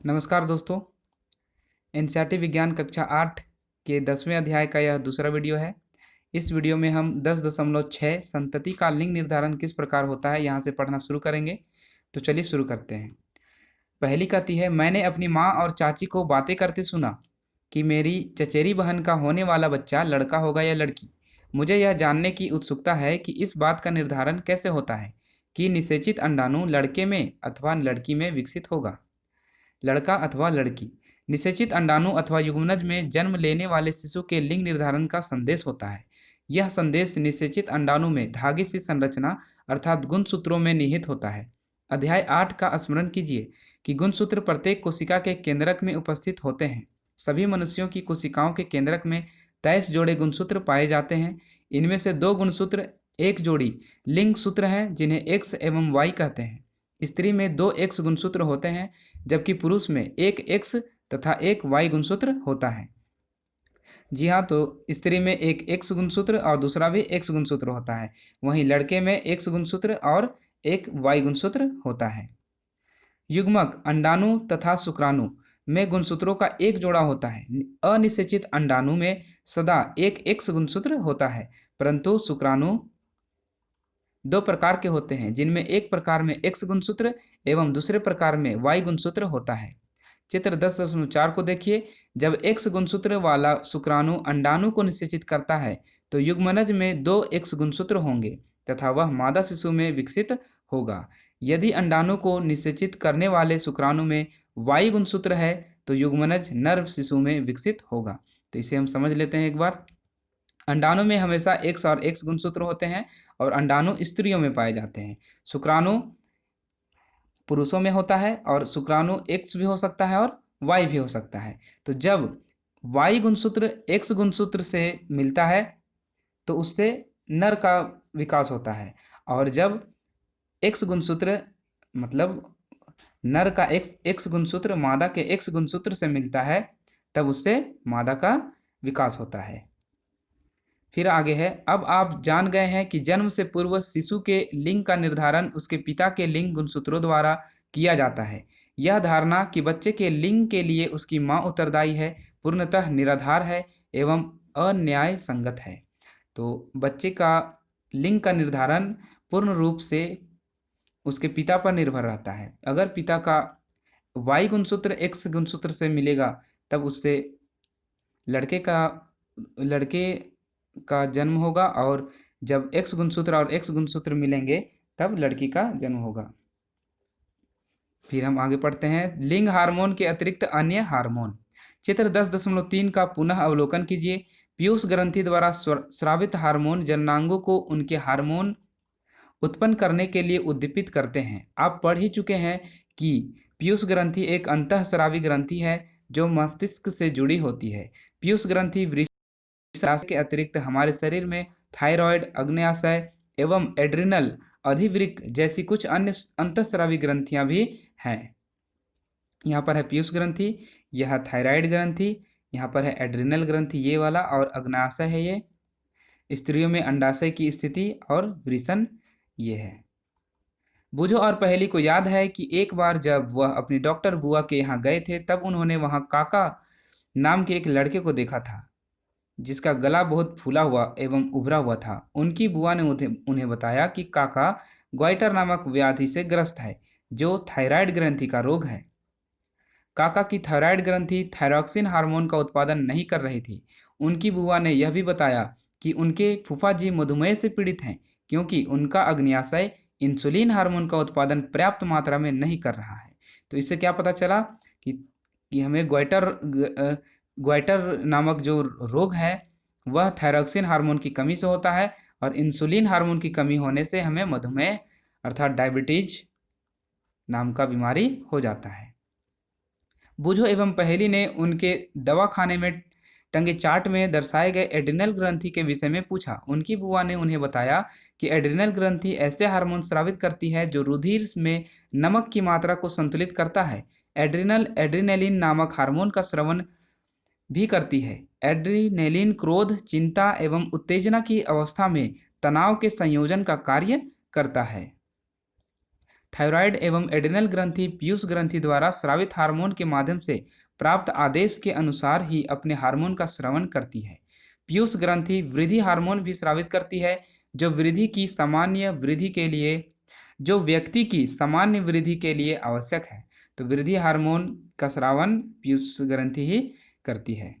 नमस्कार दोस्तों। एनसीईआरटी विज्ञान कक्षा 8 के 10वें अध्याय का यह दूसरा वीडियो है। इस वीडियो में हम 10.6 संतति का लिंग निर्धारण किस प्रकार होता है यहाँ से पढ़ना शुरू करेंगे। तो चलिए शुरू करते हैं। पहली कहती है, मैंने अपनी माँ और चाची को बातें करते सुना कि मेरी चचेरी बहन का होने वाला बच्चा लड़का होगा या लड़की। मुझे यह जानने की उत्सुकता है कि इस बात का निर्धारण कैसे होता है कि निषेचित अंडाणु लड़के में अथवा लड़की में विकसित होगा। लड़का अथवा लड़की। निषेचित अंडाणु अथवा युग्मनज में जन्म लेने वाले शिशु के लिंग निर्धारण का संदेश होता है। यह संदेश निषेचित अंडाणु में धागे सी संरचना अर्थात गुणसूत्रों में निहित होता है। अध्याय 8 का स्मरण कीजिए कि गुणसूत्र प्रत्येक कोशिका के केंद्रक में उपस्थित होते हैं। सभी मनुष्यों की कोशिकाओं के केंद्रक में 23 जोड़े गुणसूत्र पाए जाते हैं। इनमें से 2 गुणसूत्र एक जोड़ी लिंग सूत्र हैं जिन्हें एक्स एवं वाई कहते हैं। स्त्री में 2 एक्स गुणसूत्र होते हैं जबकि पुरुष में एक एक्स तथा एक वाई गुणसूत्र होता है। जी हाँ, तो स्त्री में एक एक्स गुणसूत्र और दूसरा भी एक्स गुणसूत्र होता है। वहीं लड़के में एक्स गुणसूत्र और एक वाई गुणसूत्र होता है। युग्मक अंडाणु तथा शुक्राणु में गुणसूत्रों का एक जोड़ा होता है। अनिषेचित अंडाणु में सदा एक एक्स गुणसूत्र होता है, परंतु शुक्राणु 2 प्रकार के होते हैं जिनमें एक प्रकार में एक्स गुणसूत्र एवं दूसरे प्रकार में वाई गुणसूत्र होता है। चित्र 10.4 को देखिए। जब एक्स गुणसूत्र वाला शुक्राणु अंडाणु को निषेचित करता है तो युग्मनज में 2 एक्स गुणसूत्र होंगे तथा वह मादा शिशु में विकसित होगा। यदि अंडाणु को निषेचित करने वाले शुक्राणु में वाई गुणसूत्र है तो युग्मनज नर शिशु में विकसित होगा। तो इसे हम समझ लेते हैं एक बार। अंडाणु में हमेशा एक्स और एक्स गुणसूत्र होते हैं और अंडाणु स्त्रियों में पाए जाते हैं। शुक्राणु पुरुषों में होता है और शुक्राणु एक्स भी हो सकता है और वाई भी हो सकता है। तो जब वाई गुणसूत्र एक्स गुणसूत्र से मिलता है तो उससे नर का विकास होता है, और जब एक्स गुणसूत्र मतलब नर का एक्स गुणसूत्र मादा के एक्स गुणसूत्र से मिलता है तब उससे मादा का विकास होता है। फिर आगे है, अब आप जान गए हैं कि जन्म से पूर्व शिशु के लिंग का निर्धारण उसके पिता के लिंग गुणसूत्रों द्वारा किया जाता है। यह धारणा कि बच्चे के लिंग के लिए उसकी माँ उत्तरदायी है पूर्णतः निराधार है एवं अन्याय संगत है। तो बच्चे का लिंग का निर्धारण पूर्ण रूप से उसके पिता पर निर्भर रहता है। अगर पिता का वाई गुणसूत्र एक्स गुणसूत्र से मिलेगा तब उससे लड़के का जन्म होगा, और जब एक्स गुणसूत्र और एक्स गुणसूत्र मिलेंगे तब लड़की का जन्म होगा। फिर हम आगे पढ़ते हैं, लिंग हार्मोन के अतिरिक्त अन्य हार्मोन। चित्र 10.3 का पुनः अवलोकन कीजिए। पीयूष ग्रंथि द्वारा स्रावित हार्मोन जननांगों को उनके हार्मोन उत्पन्न करने के लिए उद्दीपित करते हैं। आप पढ़ ही चुके हैं कि पीयूष ग्रंथि एक अंतःस्रावी ग्रंथि है जो मस्तिष्क से जुड़ी होती है। पीयूष ग्रंथि वृषण के अतिरिक्त हमारे शरीर में थायराइड, अग्न्याशय एवं एड्रिनल अधिवृक्क जैसी कुछ अन्य अंतःस्रावी ग्रंथियां भी हैं। यहाँ पर है पीयूष ग्रंथि, यह थायराइड ग्रंथि, यहाँ पर है एड्रिनल ग्रंथि ये वाला, और अग्न्याशय है ये। स्त्रियों में अंडाशय की स्थिति और वृषण ये है। बूझो और पहेली को याद है कि एक बार जब वह अपनी डॉक्टर बुआ के यहाँ गए थे तब उन्होंने वहाँ काका नाम के एक लड़के को देखा था जिसका गला बहुत फूला हुआ एवं उभरा हुआ था। उनकी बुआ ने उन्हें बताया कि काका ग्वाइटर नामक व्याधि से ग्रस्त है जो थायराइड ग्रंथि का रोग है। काका की थायराइड ग्रंथि थायरॉक्सिन हार्मोन का उत्पादन नहीं कर रही थी। उनकी बुआ ने यह भी बताया कि उनके फूफा जी मधुमेह से पीड़ित हैं क्योंकि उनका अग्न्याशय इंसुलिन हार्मोन का उत्पादन पर्याप्त मात्रा में नहीं कर रहा है। तो इससे क्या पता चला कि हमें ग्वाइटर नामक जो रोग है वह थायरॉक्सिन हार्मोन की कमी से होता है, और इंसुलिन हार्मोन की कमी होने से हमें मधुमेह अर्थात डायबिटीज नाम का बीमारी हो जाता है। बूझो एवं पहेली ने उनके दवाखाने में टंगे चार्ट में दर्शाए गए एड्रिनल ग्रंथि के विषय में पूछा। उनकी बुआ ने उन्हें बताया कि एड्रिनल ग्रंथि ऐसे हार्मोन स्रावित करती है जो रुधिर में नमक की मात्रा को संतुलित करता है। एड्रिनलिन नामक हार्मोन का स्रवण भी करती है। एड्रिनलिन क्रोध, चिंता एवं उत्तेजना की अवस्था में तनाव के संयोजन का कार्य करता है। थायराइड एवं एड्रिनल ग्रंथि पीयूष ग्रंथि द्वारा स्रावित हार्मोन के माध्यम से प्राप्त आदेश के अनुसार ही अपने हार्मोन का स्रवण करती है। पीयूष ग्रंथि वृद्धि हार्मोन भी स्रावित करती है, जो व्यक्ति की सामान्य वृद्धि के लिए आवश्यक है। तो वृद्धि हार्मोन का स्रावन पीयूष ग्रंथि ही करती है।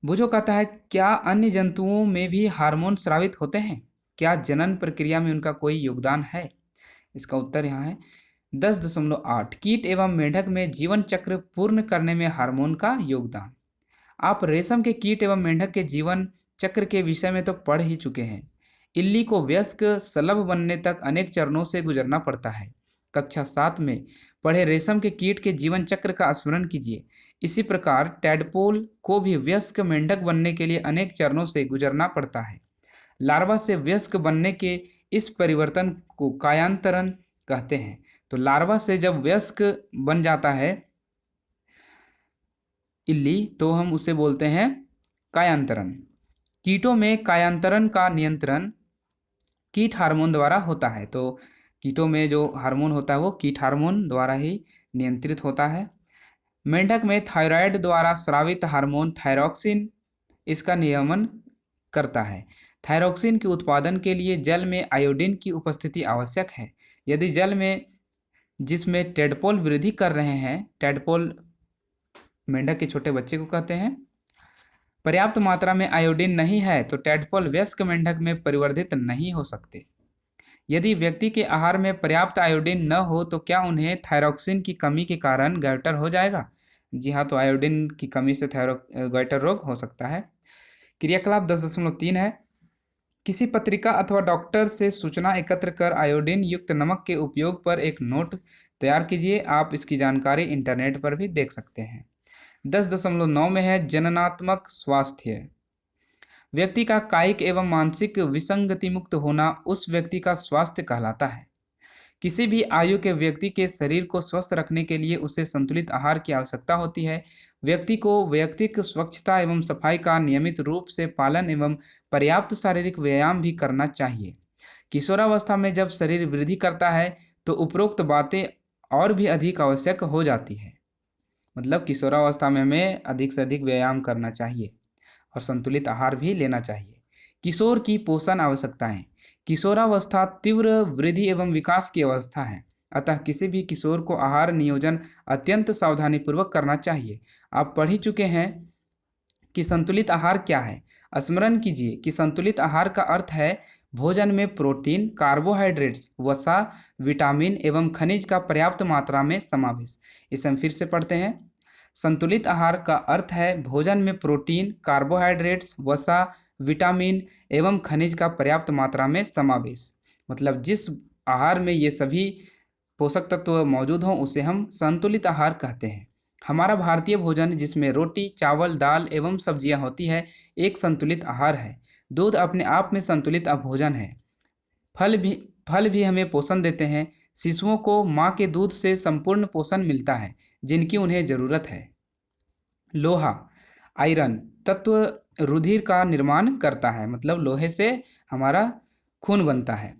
बुझो कहता है, क्या अन्य जंतुओं में भी हार्मोन स्रावित होते हैं? क्या जनन प्रक्रिया में उनका कोई योगदान है? इसका उत्तर यहाँ है 10.8। कीट एवं मेंढक में जीवन चक्र पूर्ण करने में हार्मोन का योगदान। आप रेशम के कीट एवं मेंढक के जीवन चक्र के विषय में तो पढ़ ही चुके हैं। इल्ली को वयस्क सलभ बनने तक अनेक चरणों से गुजरना पड़ता है। कक्षा 7 में पढ़े रेशम के कीट के जीवन चक्र का स्मरण कीजिए। इसी प्रकार टैडपोल को भी वयस्क मेंढक बनने के लिए अनेक चरणों से गुजरना पड़ता है। लार्वा से वयस्क बनने के इस परिवर्तन को कायांतरण कहते हैं। तो लार्वा से जब वयस्क बन जाता है इल्ली, तो हम उसे बोलते हैं कायांतरण। कीटों में कायांतरण का नियंत्रण कीट हार्मोन द्वारा होता है। तो कीटों में जो हार्मोन होता है वो कीट हार्मोन द्वारा ही नियंत्रित होता है। मेंढक में थायराइड द्वारा स्रावित हार्मोन थायरॉक्सिन इसका नियमन करता है। थायरॉक्सिन के उत्पादन के लिए जल में आयोडीन की उपस्थिति आवश्यक है। यदि जल में जिसमें टैडपोल वृद्धि कर रहे हैं, टैडपोल मेंढक के छोटे बच्चे को कहते हैं, पर्याप्त मात्रा में आयोडीन नहीं है तो टैडपोल वयस्क मेंढक में परिवर्धित नहीं हो सकते। यदि व्यक्ति के आहार में पर्याप्त आयोडीन न हो तो क्या उन्हें थायरॉक्सिन की कमी के कारण गॉइटर हो जाएगा? जी हाँ, तो आयोडीन की कमी से गॉइटर रोग हो सकता है। क्रियाकलाप 10.3 है। किसी पत्रिका अथवा डॉक्टर से सूचना एकत्र कर आयोडीन युक्त नमक के उपयोग पर एक नोट तैयार कीजिए। आप इसकी जानकारी इंटरनेट पर भी देख सकते हैं। 10.9 में है जननात्मक स्वास्थ्य। व्यक्ति का कायिक एवं मानसिक विसंगति मुक्त होना उस व्यक्ति का स्वास्थ्य कहलाता है। किसी भी आयु के व्यक्ति के शरीर को स्वस्थ रखने के लिए उसे संतुलित आहार की आवश्यकता होती है। व्यक्ति को वैयक्तिक स्वच्छता एवं सफाई का नियमित रूप से पालन एवं पर्याप्त शारीरिक व्यायाम भी करना चाहिए। किशोरावस्था में जब शरीर वृद्धि करता है तो उपरोक्त बातें और भी अधिक आवश्यक हो जाती है। मतलब किशोरावस्था में हमें अधिक से अधिक व्यायाम करना चाहिए और संतुलित आहार भी लेना चाहिए। किशोर की पोषण आवश्यकताएं। किशोरावस्था तीव्र वृद्धि एवं विकास की अवस्था है, अतः किसी भी किशोर को आहार नियोजन अत्यंत सावधानीपूर्वक करना चाहिए। आप पढ़ ही चुके हैं कि संतुलित आहार क्या है। स्मरण कीजिए कि संतुलित आहार का अर्थ है भोजन में प्रोटीन, कार्बोहाइड्रेट्स, वसा, विटामिन एवं खनिज का पर्याप्त मात्रा में समावेश। इसे हम फिर से पढ़ते हैं। संतुलित आहार का अर्थ है भोजन में प्रोटीन, कार्बोहाइड्रेट्स, वसा, विटामिन एवं खनिज का पर्याप्त मात्रा में समावेश। मतलब जिस आहार में ये सभी पोषक तत्व मौजूद हों उसे हम संतुलित आहार कहते हैं। हमारा भारतीय भोजन जिसमें रोटी, चावल, दाल एवं सब्जियां होती है एक संतुलित आहार है। दूध अपने आप में संतुलित भोजन है। फल भी हमें पोषण देते हैं। शिशुओं को माँ के दूध से संपूर्ण पोषण मिलता है जिनकी उन्हें ज़रूरत है। लोहा, आयरन तत्व रुधिर का निर्माण करता है, मतलब लोहे से हमारा खून बनता है।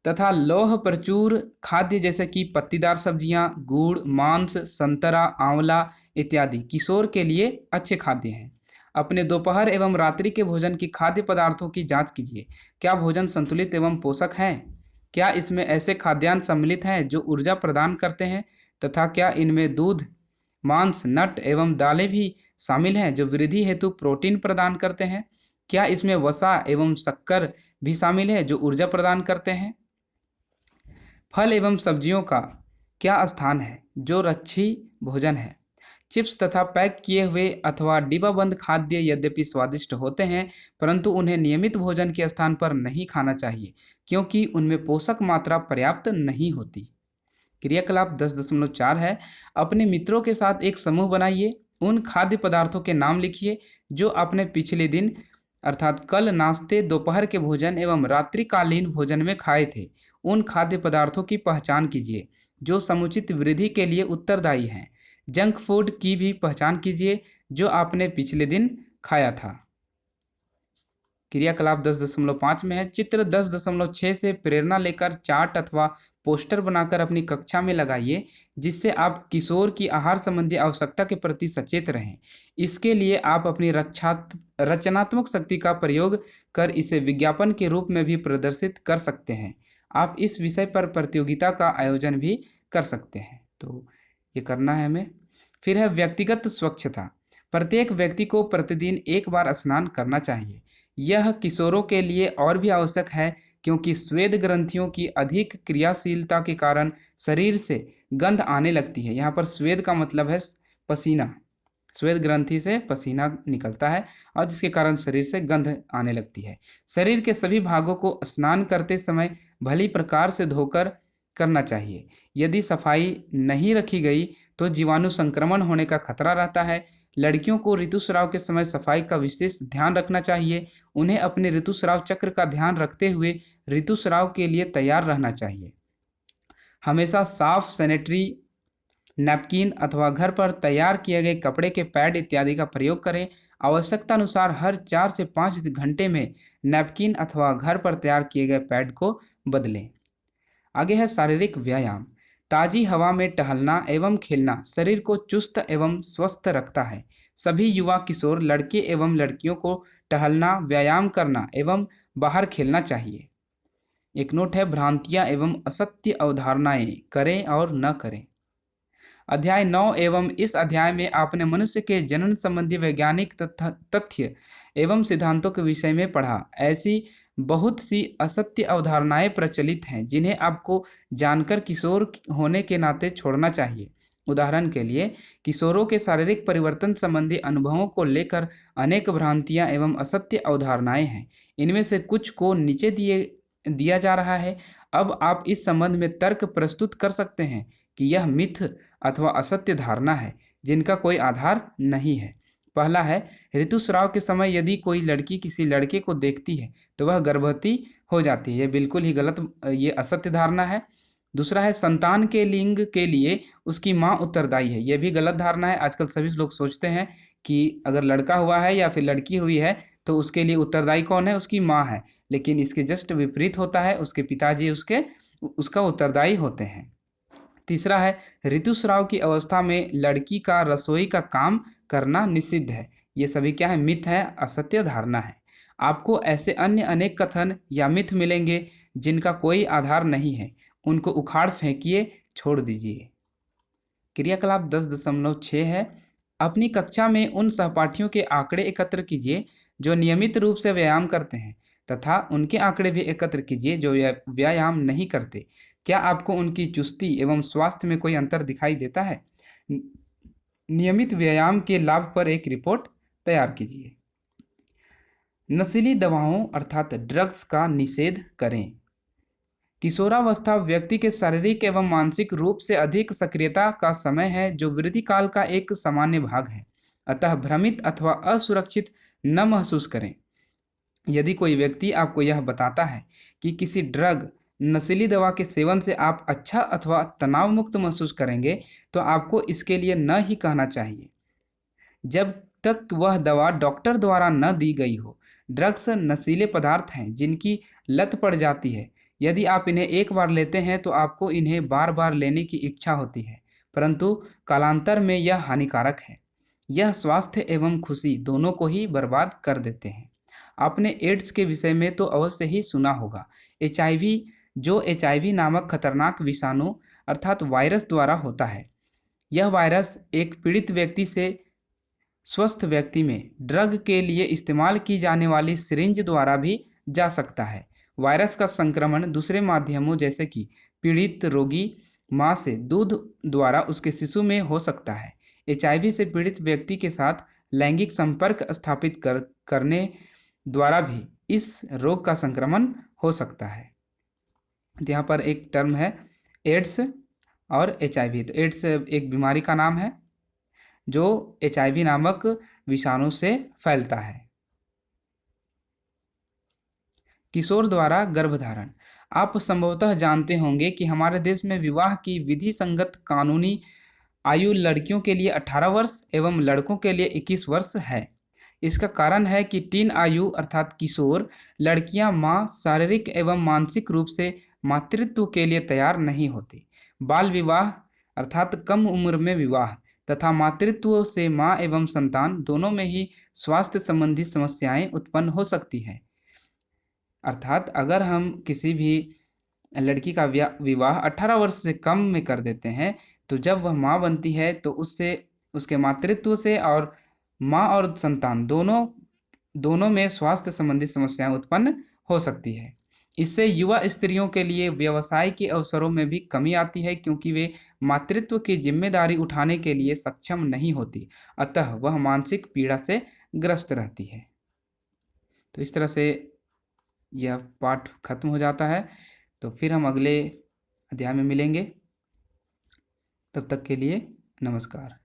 तथा लौह प्रचुर खाद्य जैसे कि पत्तीदार सब्जियां, गुड़, मांस, संतरा, आंवला इत्यादि किशोर के लिए अच्छे खाद्य हैं। अपने दोपहर एवं रात्रि के भोजन की खाद्य पदार्थों की जांच कीजिए। क्या भोजन संतुलित एवं पोषक है? क्या इसमें ऐसे खाद्यान्न सम्मिलित हैं जो ऊर्जा प्रदान करते हैं? तथा क्या इनमें दूध, मांस, नट एवं दालें भी शामिल हैं जो वृद्धि हेतु प्रोटीन प्रदान करते हैं? क्या इसमें वसा एवं शक्कर भी शामिल है जो ऊर्जा प्रदान करते हैं? फल एवं सब्जियों का क्या स्थान है जो रच्छी भोजन है? चिप्स तथा पैक किए हुए अथवा डिब्बाबंद खाद्य यद्यपि स्वादिष्ट होते हैं परंतु उन्हें नियमित भोजन के स्थान पर नहीं खाना चाहिए क्योंकि उनमें पोषक मात्रा पर्याप्त नहीं होती। क्रियाकलाप 10.4 है। अपने मित्रों के साथ एक समूह बनाइए। उन खाद्य पदार्थों के नाम लिखिए जो आपने पिछले दिन अर्थात कल नाश्ते, दोपहर के भोजन एवं रात्रिकालीन भोजन में खाए थे। उन खाद्य पदार्थों की पहचान कीजिए जो समुचित वृद्धि के लिए उत्तरदायी हैं। जंक फूड की भी पहचान कीजिए जो आपने पिछले दिन खाया था। क्रियाकलाप 10.5 में है। चित्र 10.6 से प्रेरणा लेकर चार्ट अथवा पोस्टर बनाकर अपनी कक्षा में लगाइए, जिससे आप किशोर की आहार संबंधी आवश्यकता के प्रति सचेत रहें। इसके लिए आप अपनी रचनात्मक शक्ति का प्रयोग कर इसे विज्ञापन के रूप में भी प्रदर्शित कर सकते हैं। आप इस विषय पर प्रतियोगिता का आयोजन भी कर सकते हैं। तो ये करना है हमें। फिर है व्यक्तिगत स्वच्छता। प्रत्येक व्यक्ति को प्रतिदिन एक बार स्नान करना चाहिए। यह किशोरों के लिए और भी आवश्यक है, क्योंकि स्वेद ग्रंथियों की अधिक क्रियाशीलता के कारण शरीर से गंध आने लगती है। यहाँ पर स्वेद का मतलब है पसीना। स्वेद ग्रंथि से पसीना निकलता है और जिसके कारण शरीर से गंध आने लगती है। शरीर के सभी भागों को स्नान करते समय भली प्रकार से धोकर करना चाहिए। यदि सफाई नहीं रखी गई तो जीवाणु संक्रमण होने का खतरा रहता है। लड़कियों को ऋतुस्राव के समय सफाई का विशेष ध्यान रखना चाहिए। उन्हें अपने ऋतुस्राव चक्र का ध्यान रखते हुए ऋतुस्राव के लिए तैयार रहना चाहिए। हमेशा साफ सैनिटरी नैपकिन अथवा घर पर तैयार किए गए कपड़े के पैड इत्यादि का प्रयोग करें। आवश्यकता अनुसार हर 4 से 5 घंटे में नैपकिन अथवा घर पर तैयार किए गए पैड को बदलें। आगे है शारीरिक व्यायाम। ताज़ी हवा में टहलना एवं खेलना शरीर को चुस्त एवं स्वस्थ रखता है। सभी युवा किशोर लड़के एवं लड़कियों को टहलना, व्यायाम करना एवं बाहर खेलना चाहिए। एक नोट है, भ्रांतियाँ एवं असत्य अवधारणाएं करें और न करें। अध्याय 9 एवं इस अध्याय में आपने मनुष्य के जनन संबंधी वैज्ञानिक तथ्य एवं सिद्धांतों के विषय में पढ़ा। ऐसी बहुत सी असत्य अवधारणाएं प्रचलित हैं, जिन्हें आपको जानकर किशोर होने के नाते छोड़ना चाहिए। उदाहरण के लिए, किशोरों के शारीरिक परिवर्तन संबंधी अनुभवों को लेकर अनेक भ्रांतियां एवं असत्य अवधारणाएं हैं। इनमें से कुछ को नीचे दिया जा रहा है। अब आप इस संबंध में तर्क प्रस्तुत कर सकते हैं कि यह मिथ अथवा असत्य धारणा है, जिनका कोई आधार नहीं है। पहला है, ऋतुस्राव के समय यदि कोई लड़की किसी लड़के को देखती है तो वह गर्भवती हो जाती है। ये बिल्कुल ही गलत, ये असत्य धारणा है। दूसरा है, संतान के लिंग के लिए उसकी माँ उत्तरदायी है। ये भी गलत धारणा है। आजकल सभी लोग सोचते हैं कि अगर लड़का हुआ है या फिर लड़की हुई है तो उसके लिए उत्तरदायी कौन है? उसकी माँ है। लेकिन इसके जस्ट विपरीत होता है, उसके पिताजी उसका उत्तरदायी होते हैं। तीसरा है, ऋतुस्राव की अवस्था में लड़की का रसोई का काम करना निषिद्ध है। ये सभी क्या है? मिथ है, असत्य धारणा है। आपको ऐसे अन्य अनेक कथन या मिथ मिलेंगे जिनका कोई आधार नहीं है। उनको उखाड़ फेंकिए, छोड़ दीजिए। क्रियाकलाप 10.6 है, अपनी कक्षा में उन सहपाठियों के आंकड़े एकत्र कीजिए जो नियमित रूप से व्यायाम करते हैं, तथा उनके आंकड़े भी एकत्र कीजिए जो व्यायाम नहीं करते। क्या आपको उनकी चुस्ती एवं स्वास्थ्य में कोई अंतर दिखाई देता है? नियमित व्यायाम के लाभ पर एक रिपोर्ट तैयार कीजिए। नशीली दवाओं अर्थात ड्रग्स का निषेध करें। किशोरावस्था व्यक्ति के शारीरिक एवं मानसिक रूप से अधिक सक्रियता का समय है, जो वृद्धि काल का एक सामान्य भाग है। अतः भ्रमित अथवा असुरक्षित न महसूस करें। यदि कोई व्यक्ति आपको यह बताता है कि किसी ड्रग, नशीली दवा के सेवन से आप अच्छा अथवा तनाव मुक्त महसूस करेंगे, तो आपको इसके लिए न ही कहना चाहिए, जब तक वह दवा डॉक्टर द्वारा न दी गई हो। ड्रग्स नशीले पदार्थ हैं जिनकी लत पड़ जाती है। यदि आप इन्हें एक बार लेते हैं तो आपको इन्हें बार बार लेने की इच्छा होती है, परंतु कालांतर में यह हानिकारक है। यह स्वास्थ्य एवं खुशी दोनों को ही बर्बाद कर देते हैं। आपने एड्स के विषय में तो अवश्य ही सुना होगा। एचआईवी नामक खतरनाक विषाणु अर्थात वायरस द्वारा होता है। यह वायरस एक पीड़ित व्यक्ति से स्वस्थ व्यक्ति में ड्रग के लिए इस्तेमाल की जाने वाली सिरिंज द्वारा भी जा सकता है। वायरस का संक्रमण दूसरे माध्यमों जैसे कि पीड़ित रोगी माँ से दूध द्वारा उसके शिशु में हो सकता है। एचआईवी से पीड़ित व्यक्ति के साथ लैंगिक संपर्क स्थापित करने द्वारा भी इस रोग का संक्रमण हो सकता है। यहाँ पर एक टर्म है एड्स और एचआईवी। तो एड्स एक बीमारी का नाम है जो एचआईवी नामक विषाणु से फैलता है। किशोर द्वारा गर्भधारण। आप संभवतः जानते होंगे कि हमारे देश में विवाह की विधि संगत कानूनी आयु लड़कियों के लिए 18 वर्ष एवं लड़कों के लिए 21 वर्ष है। इसका कारण है कि टीन आयु अर्थात किशोर लड़कियां मां शारीरिक एवं मानसिक रूप से मातृत्व के लिए तैयार नहीं होती। बाल विवाह अर्थात कम उम्र में विवाह तथा मातृत्व से मां एवं संतान दोनों में ही स्वास्थ्य संबंधी समस्याएं उत्पन्न हो सकती हैं। अर्थात अगर हम किसी भी लड़की का विवाह 18 वर्ष से कम में कर देते हैं तो जब वह माँ बनती है तो उससे उसके मातृत्व से और माँ और संतान दोनों में स्वास्थ्य संबंधी समस्याएं उत्पन्न हो सकती है। इससे युवा स्त्रियों के लिए व्यवसाय के अवसरों में भी कमी आती है क्योंकि वे मातृत्व की जिम्मेदारी उठाने के लिए सक्षम नहीं होती, अतः वह मानसिक पीड़ा से ग्रस्त रहती है। तो इस तरह से यह पाठ खत्म हो जाता है। तो फिर हम अगले अध्याय में मिलेंगे। तब तक के लिए नमस्कार।